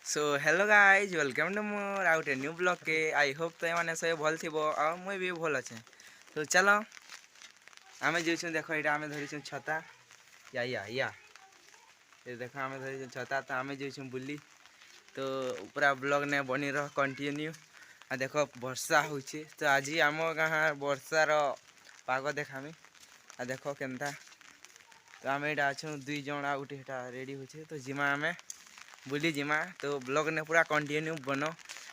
So hello guys welcome to more out a new blog के I hope तो ये सब भल थी आ मुई भी भल अच्छे। तो चलो आम जो देख यहाँ आम धरी छता या ये देख आम धरी छता तो आम जो बुली तो पूरा ब्लॉग ने बनी रह कंटिन्यू आ देख वर्षा हो तो आज आम गाँ वर्षार पाग देखामी आ देख केनता तो आम यहाँ अच्छे दुई जन आ गोटे रेडी हो तो जिमा आम बुली जिमा तो ब्लॉग ने पूरा कंटिन्यू बनो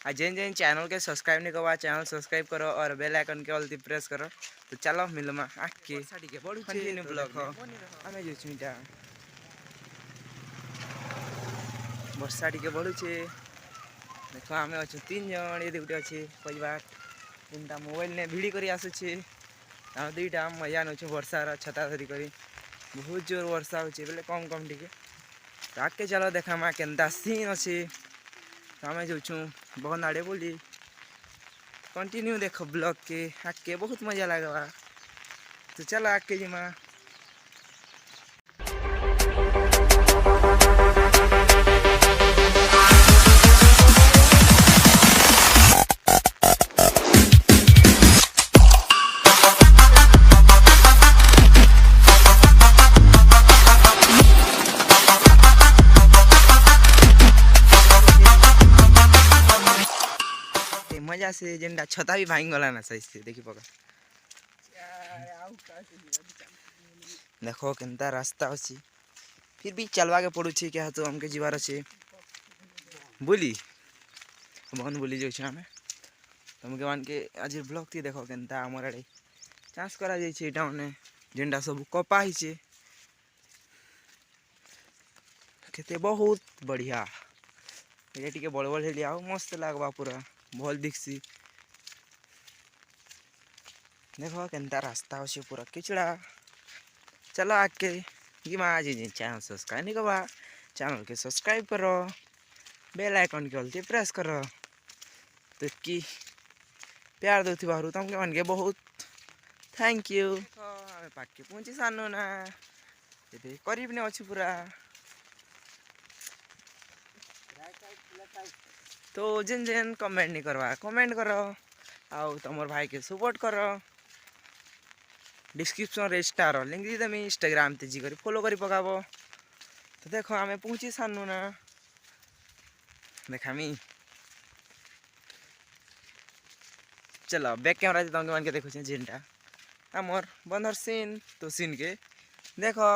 आ जेन जेन चैनल के सब्सक्राइब नहीं करवा चैनल सब्सक्राइब करो और बेल आइकन के ऑल प्रेस करो। तो चलो मिलमा आके कंटिन्यू ब्लॉग आमे जो छुईटा वर्षा टिके बढ़ुचे देख आम अच्छे 3 जन ये गोटे अच्छे परिवार तीनटा मोबाइल ने भिड़ी कर आसुचे दुईटा मजा नौ वर्षार छता धरी कर बहुत जोर वर्षा हो बोले कम कम टिके तो आगे चलो देखा माँ केन्ता सीन अच्छे तो आम जाऊँ बहुत आड़े बोली कंटिन्यू देख ब्लॉग के आगे बहुत मजा लगवा। तो चलो आगे जिमा मजा से जेनटा छता भी भांग गला ना सही से देखी पका देखो केनता रास्ता अच्छी फिर भी चलवा के पड़ू क्या तो हमके जीवार अच्छे बोली बहन बोली जो आम तुमके मान के आज ब्लॉग थी देखो केनता आमर आड़े चाष करा मैंने जेनटा सब कपा ही केते बहुत बढ़िया ये टी बड़ बड़ हेली आओ मस्त लगवा पूरा भल दिखसी देखो केनता रास्ता अच्छे पूरा किचड़ा। चलो आके आज चैनल सब्सक्राइब नहीं करवा चैनल के सब्सक्राइब करो बेल आइकन के ऑल प्रेस करो तो कि प्यार दो बाहर तुमके मन के बहुत थैंक यू। आम पाके पहुँची सानू ना ये करीब ने अच्छी पूरा तो जेन जेन कमेंट नहीं करवा कमेंट करो आउ तुम भाई के सपोर्ट करो डिस्क्रिप्शन रे स्टार लिंक दी देमी इंस्टाग्राम ते जी करी फॉलो करी पकाबो। तो देखो आमे पहुँची सानू ना देखामी चलो बैक कैमरा तुमके मान के देखो जेनटा आमर बंदर सीन तो सीन के देखो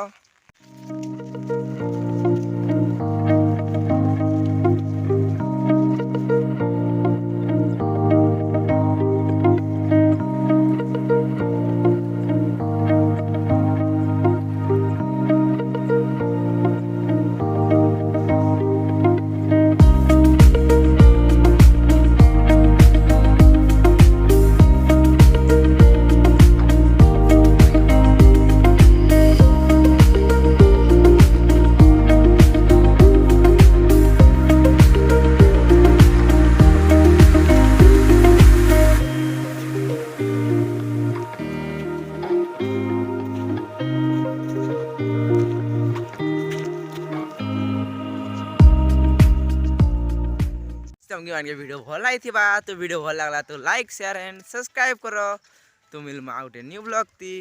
तुमके मान के वीडियो भल आई तो वीडियो भल लगला तो लाइक शेयर एंड सब्सक्राइब करो। तो मिलमा आउट ए न्यू ब्लॉग थी।